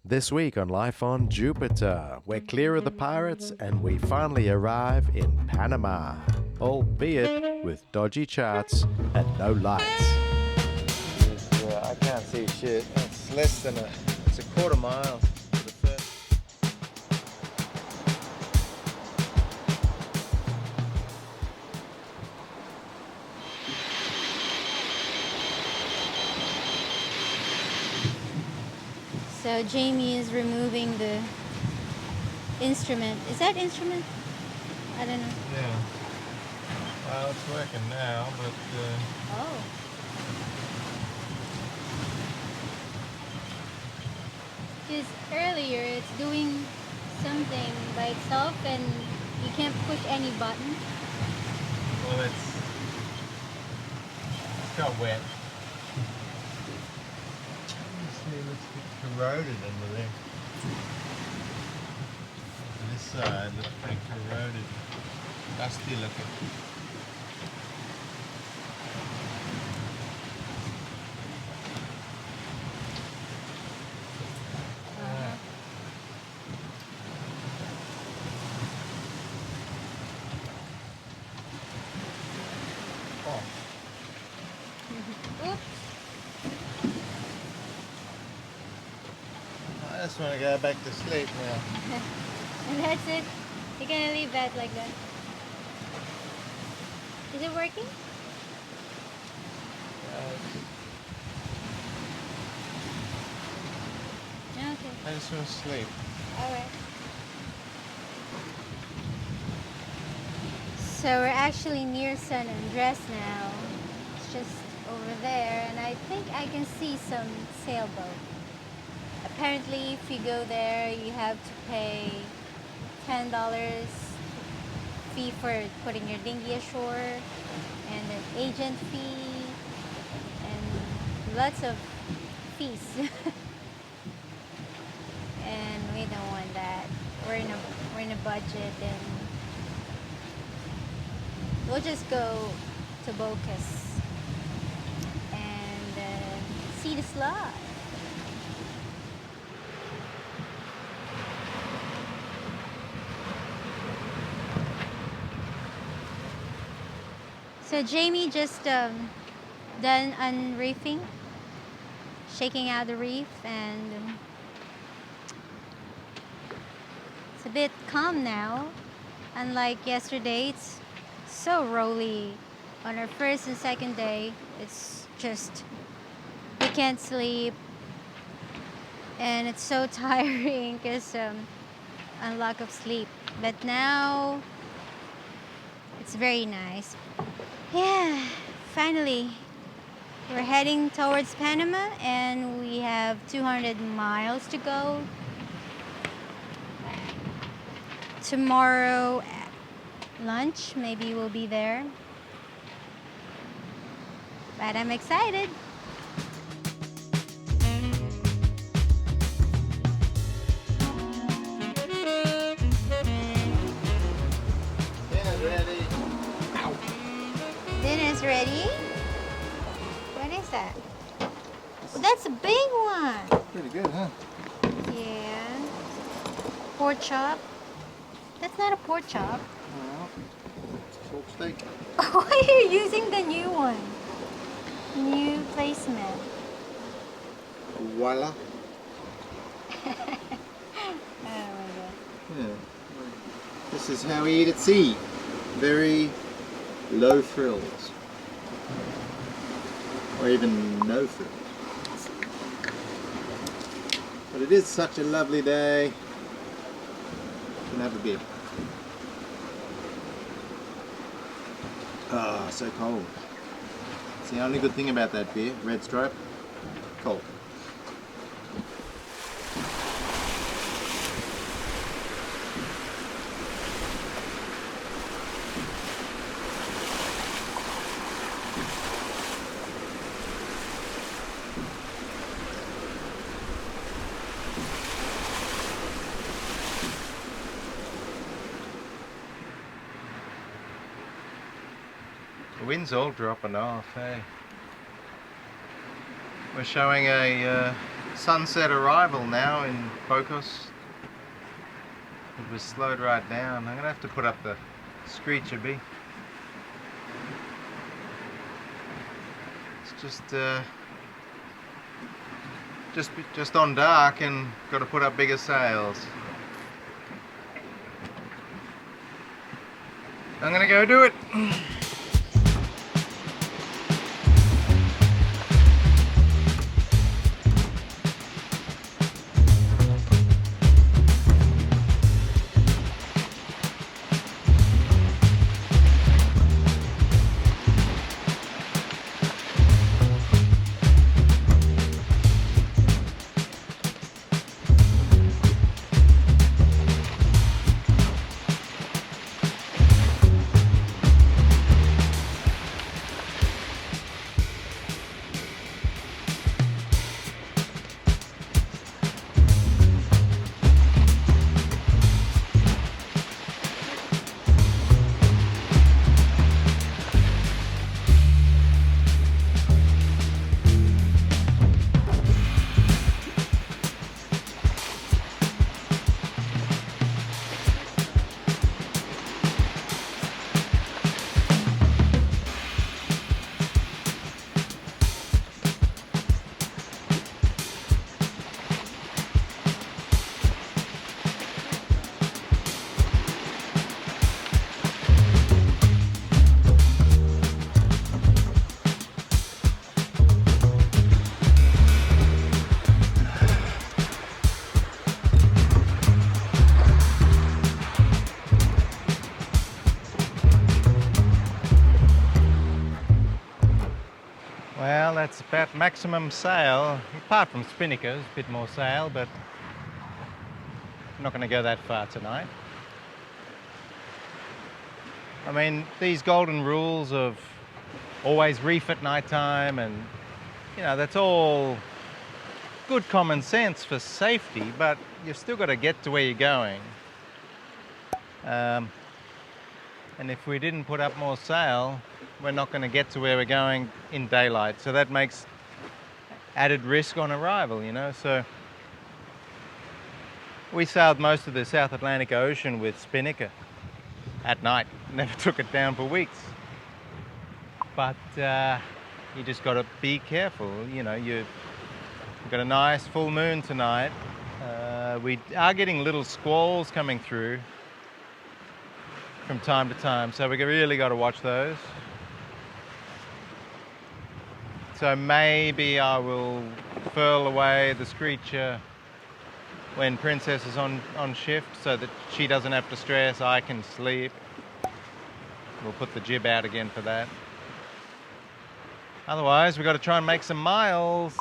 This week on Life on Jupiter, we're clear of the pirates and we finally arrive in Panama, albeit with dodgy charts and no lights. I can't see shit. It's less than it's a quarter mile to the first. So Jamie is removing the instrument. Is that instrument? I don't know. Yeah. Well, it's working now, but Oh. Because earlier it's doing something by itself and you can't push any button. well, it's got wet. See, it's corroded under there. This side looks pretty corroded, dusty looking. Oops. I just want to go back to sleep now. And that's it. You're gonna leave that like that. Is it working? Okay. I just want to sleep. Alright. So we're actually near San Andres now. It's just over there and I think I can see some sailboat. Apparently if you go there you have to pay $10 fee for putting your dinghy ashore and an agent fee and lots of fees. And we don't want that. We're in a budget and we'll just go to Bocas and see the slide. So Jamie just done unreefing, shaking out the reef, and it's a bit calm now. Unlike yesterday, it's so rolly. On our first and second day, it's just, we can't sleep. And it's so tiring because on lack of sleep. But now, it's very nice. Yeah, finally. We're heading towards Panama and we have 200 miles to go. Tomorrow at lunch, maybe we'll be there. But I'm excited. Dinner's ready. Dinner's ready. What is that? Oh, that's a big one. Pretty good, huh? Yeah. Pork chop. That's not a pork chop. Well, it's pork steak. Why are you using the new one? New placement. Voila. Oh my god. Yeah. This is how we eat at sea. Very low frills. Or even no frills. But it is such a lovely day. You can have a beer. Ah, so cold. It's the only good thing about that beer, Red Stripe. Cold. The wind's all dropping off, hey? We're showing a sunset arrival now in Bocos. It was slowed right down. I'm gonna have to put up the screecher B. It's just on dark and got to put up bigger sails. I'm gonna go do it. Well, that's about maximum sail, apart from spinnakers, a bit more sail, but I'm not going to go that far tonight. I mean, these golden rules of always reef at night time and, you know, that's all good common sense for safety, but you've still got to get to where you're going. And if we didn't put up more sail, we're not going to get to where we're going in daylight. So that makes added risk on arrival, you know. So we sailed most of the South Atlantic Ocean with spinnaker at night. Never took it down for weeks. But you just got to be careful, you know. You've got a nice full moon tonight. We are getting little squalls coming through from time to time, so we really got to watch those. So maybe I will furl away the screecher when Princess is on shift so that she doesn't have to stress, I can sleep. We'll put the jib out again for that. Otherwise, we've got to try and make some miles.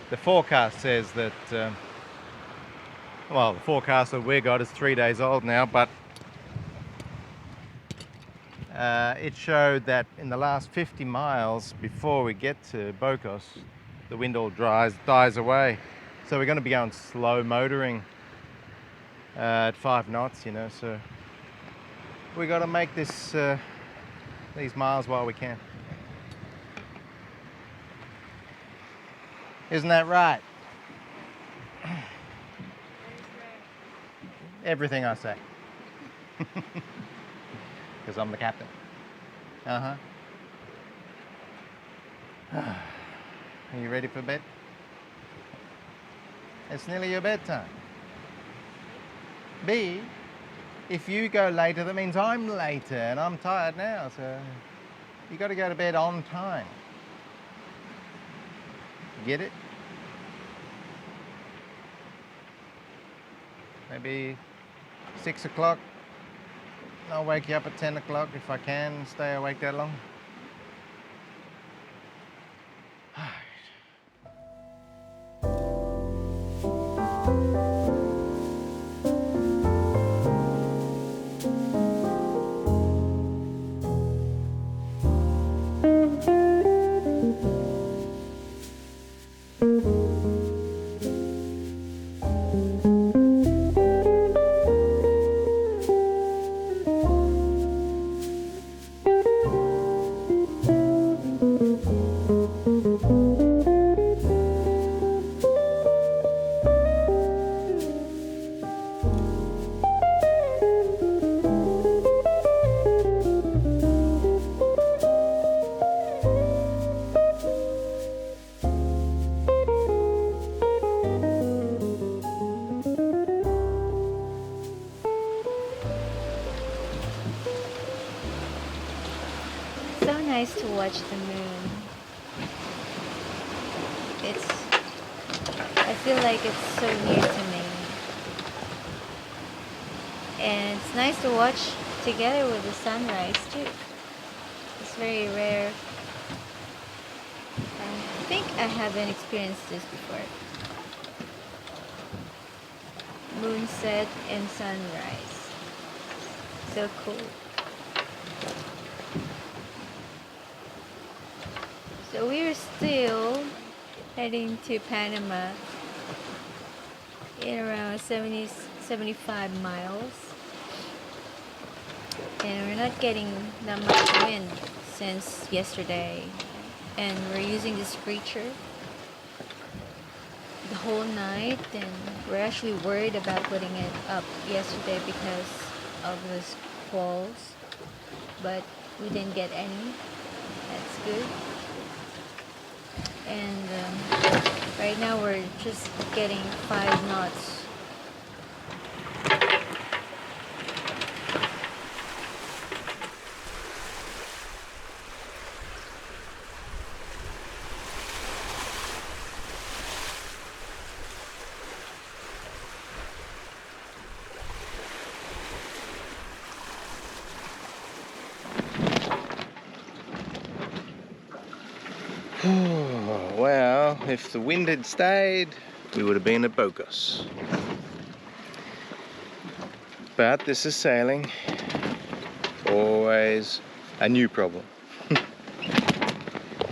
The forecast says that, well, the forecast that we got is 3 days old now, but it showed that in the last 50 miles before we get to Bocos, the wind all dies away. So we're going to be going slow motoring at 5 knots, you know, so we got to make this these miles while we can. Isn't that right? Everything I say. Because I'm the captain. Are you ready for bed? It's nearly your bedtime. B, if you go later, that means I'm later, and I'm tired now, so you got to go to bed on time. Get it? Maybe 6 o'clock. I'll wake you up at 10 o'clock if I can stay awake that long. nice to watch the moon. I feel like it's so near to me. And it's nice to watch together with the sunrise too. It's very rare. I think I haven't experienced this before. Moonset and sunrise. So cool. So we're still heading to Panama in around 75 miles. And we're not getting that much wind since yesterday. And we're using this creature the whole night, and we're actually worried about putting it up yesterday because of the squalls, but we didn't get any. That's good. And right now we're just getting 5 knots. Well, if the wind had stayed, we would have been at Bocas. But this is sailing. Always a new problem.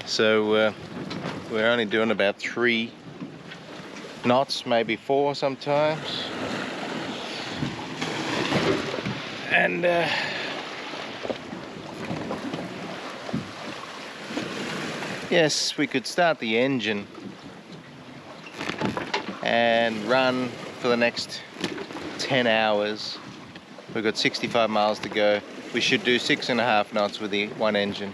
So we're only doing about 3 knots, maybe 4 sometimes. And yes, we could start the engine and run for the next 10 hours. We've got 65 miles to go. We should do 6.5 knots with the one engine.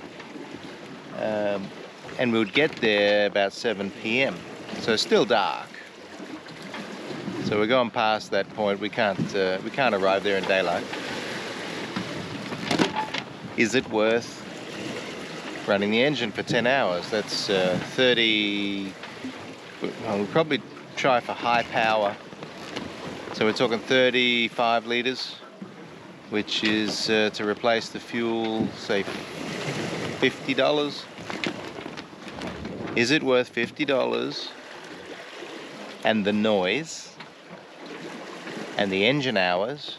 And we would get there about 7 p.m. So it's still dark. So we're going past that point. We can't arrive there in daylight. Is it worth running the engine for 10 hours? That's 30, well, we'll probably try for high power. So we're talking 35 litres, which is to replace the fuel, say $50. Is it worth $50 and the noise and the engine hours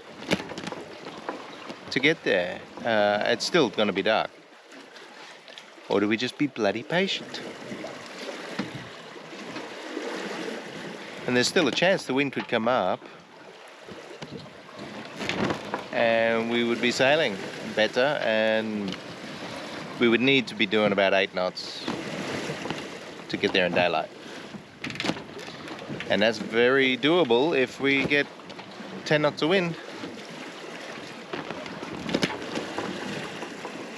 to get there? It's still going to be dark. Or do we just be bloody patient? And there's still a chance the wind could come up and we would be sailing better, and we would need to be doing about 8 knots to get there in daylight. And that's very doable if we get 10 knots of wind.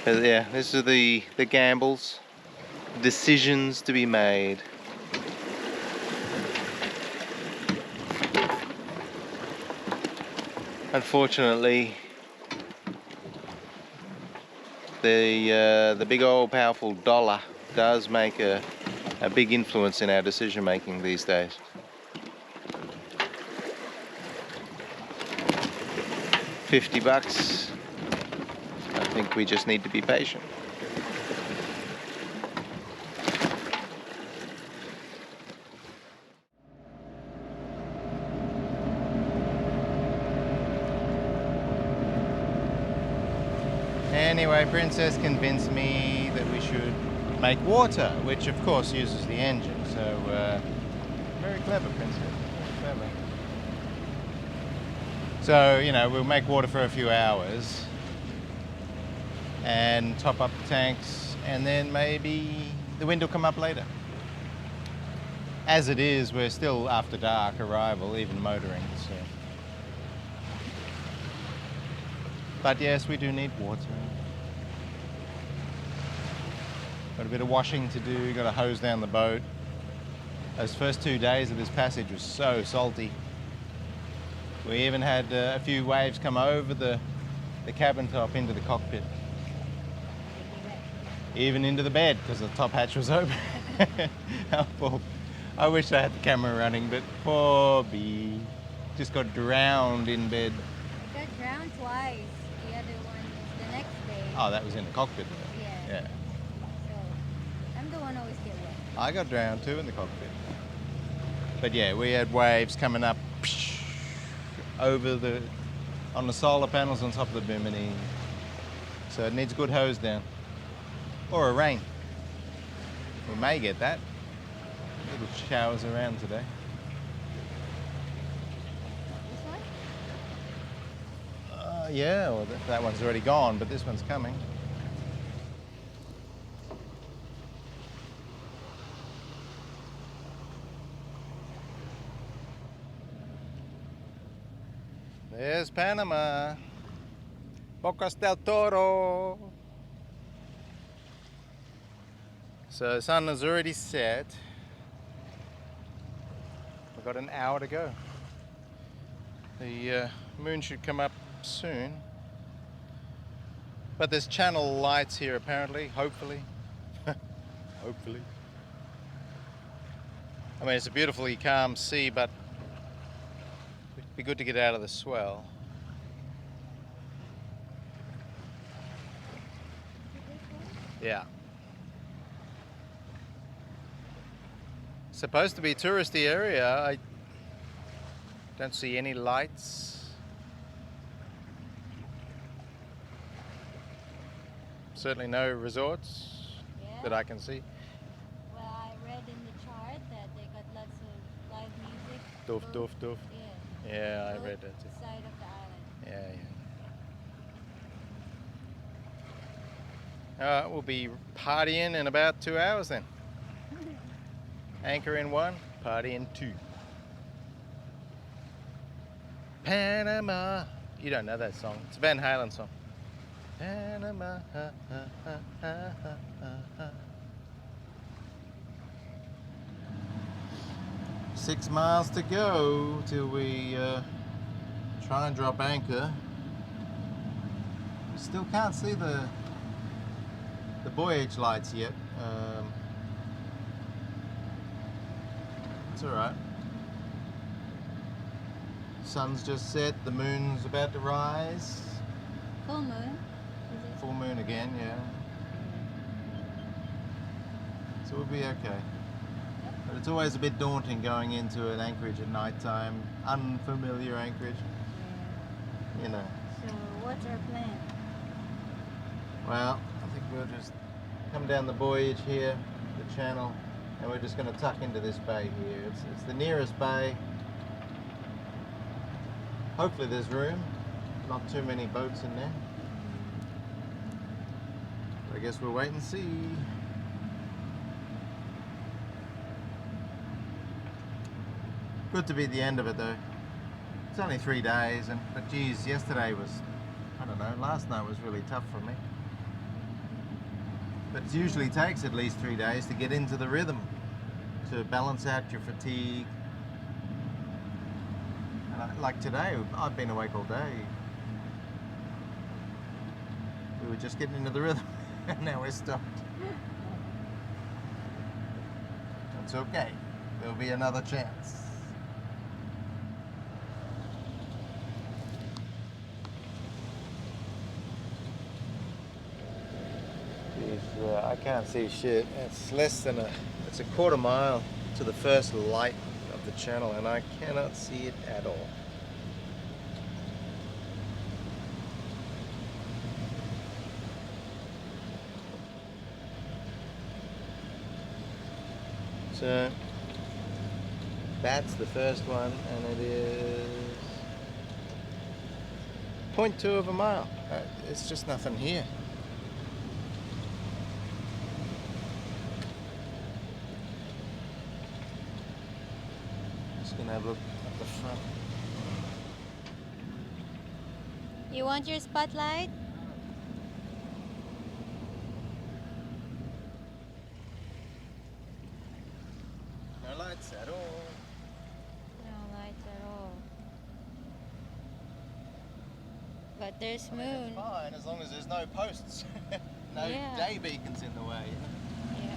Yeah, these are the gambles, decisions to be made. Unfortunately, the big old powerful dollar does make a big influence in our decision making these days. $50. I think we just need to be patient. Anyway, Princess convinced me that we should make water, which of course uses the engine. So, very clever, Princess, very clever. So, you know, we'll make water for a few hours and top up the tanks, and then maybe the wind will come up later. As it is, we're still after dark arrival, even motoring. So. But yes, we do need water. Got a bit of washing to do, got to hose down the boat. Those first 2 days of this passage was so salty. We even had a few waves come over the cabin top into the cockpit. even into the bed because the top hatch was open. Oh, poor. I wish I had the camera running, but poor bee just got drowned in bed. I got drowned twice. The other one was the next day. Oh, that was in the cockpit though. Yeah. Yeah. So I'm the one always get wet. I got drowned too in the cockpit. But yeah, we had waves coming up over on the solar panels on top of the bimini. So it needs a good hose down. Or a rain. We may get that. Little showers around today. This one? Yeah, well that one's already gone, but this one's coming. There's Panama. Bocas del Toro. So the sun has already set. We've got an hour to go. The moon should come up soon. But there's channel lights here apparently, hopefully. Hopefully. I mean, it's a beautifully calm sea, but it'd be good to get out of the swell. Yeah. Supposed to be a touristy area. I don't see any lights. Certainly no resorts that I can see. Well, I read in the chart that they got lots of live music. Doof, doof, doof. Yeah. Yeah, I Both read that too. side of the island. Yeah. We'll be partying in about 2 hours then. Anchor in 1, party in 2. Panama. You don't know that song. It's a Van Halen song. Panama. 6 miles to go till we try and drop anchor. We still can't see the voyage lights yet. It's alright. Sun's just set, the moon's about to rise. Full moon. Is it? Full moon again, yeah. So we'll be okay. But it's always a bit daunting going into an anchorage at night time, unfamiliar anchorage, you know. So what's our plan? Well, I think we'll just come down the voyage here, the channel, and we're just going to tuck into this bay here. It's the nearest bay. Hopefully there's room, not too many boats in there. I guess we'll wait and see. Good to be at the end of it though. It's only 3 days, but geez, yesterday was, I don't know, last night was really tough for me. But it usually takes at least 3 days to get into the rhythm, to balance out your fatigue. And like today, I've been awake all day. We were just getting into the rhythm, and now we're stopped. It's okay. There'll be another chance. I can't see shit. It's less than it's a quarter mile to the first light of the channel, and I cannot see it at all. So that's the first one, and it is 0.2 of a mile. It's just nothing here. Gonna have a look at the front. You want your spotlight? No lights at all. No lights at all. But there's moon. It's fine as long as there's no posts. no Yeah. day beacons in the way. Yeah.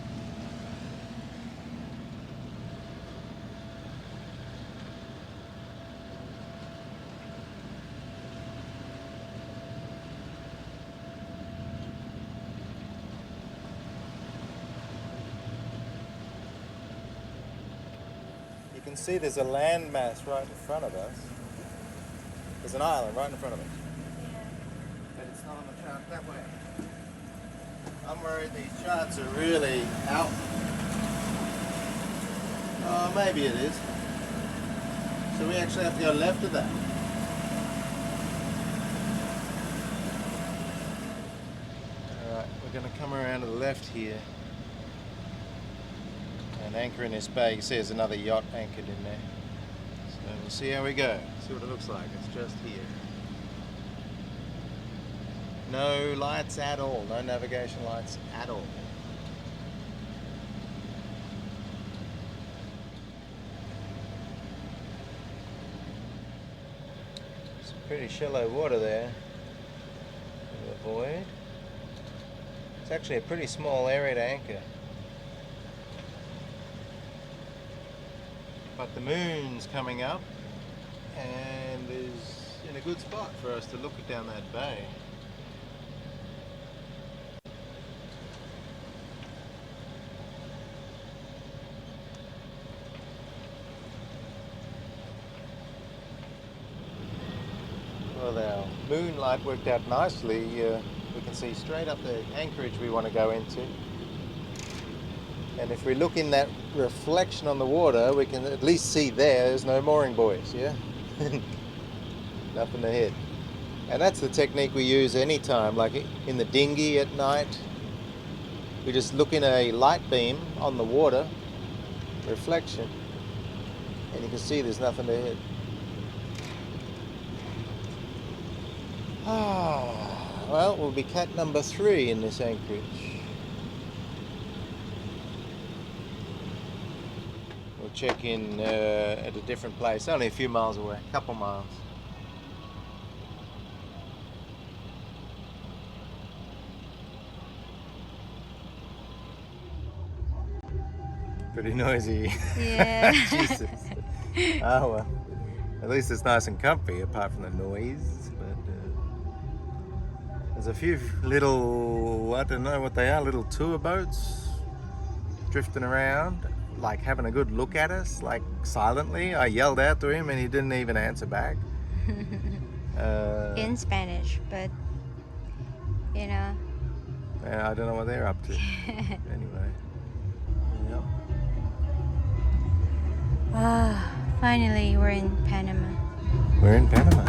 You can see there's a landmass right in front of us. There's an island right in front of us. But it's not on the chart that way. I'm worried these charts are really out. Oh, maybe it is. So we actually have to go left of that. Alright, we're going to come around to the left here and anchor in this bay. You can see there's another yacht anchored in there. So we'll see how we go. See what it looks like. It's just here. No lights at all. No navigation lights at all. Some pretty shallow water there to avoid. It's actually a pretty small area to anchor. But the moon's coming up and is in a good spot for us to look down that bay. Well, our moonlight worked out nicely. We can see straight up the anchorage we want to go into. And if we look in that reflection on the water, we can at least see there's no mooring buoys, yeah? Nothing ahead. And that's the technique we use anytime, like in the dinghy at night. We just look in a light beam on the water, reflection, and you can see there's nothing ahead. Ah, well, we'll be cat number 3 in this anchorage. We'll check in at a different place, only a few miles away, a couple miles. Pretty noisy. Yeah. Jesus. Oh well, at least it's nice and comfy apart from the noise. There's a few little, I don't know what they are, little tour boats drifting around, like having a good look at us, like silently. I yelled out to him and he didn't even answer back. In Spanish, but you know. I don't know what they're up to. Anyway. Yep. Ah, finally we're in Panama. We're in Panama.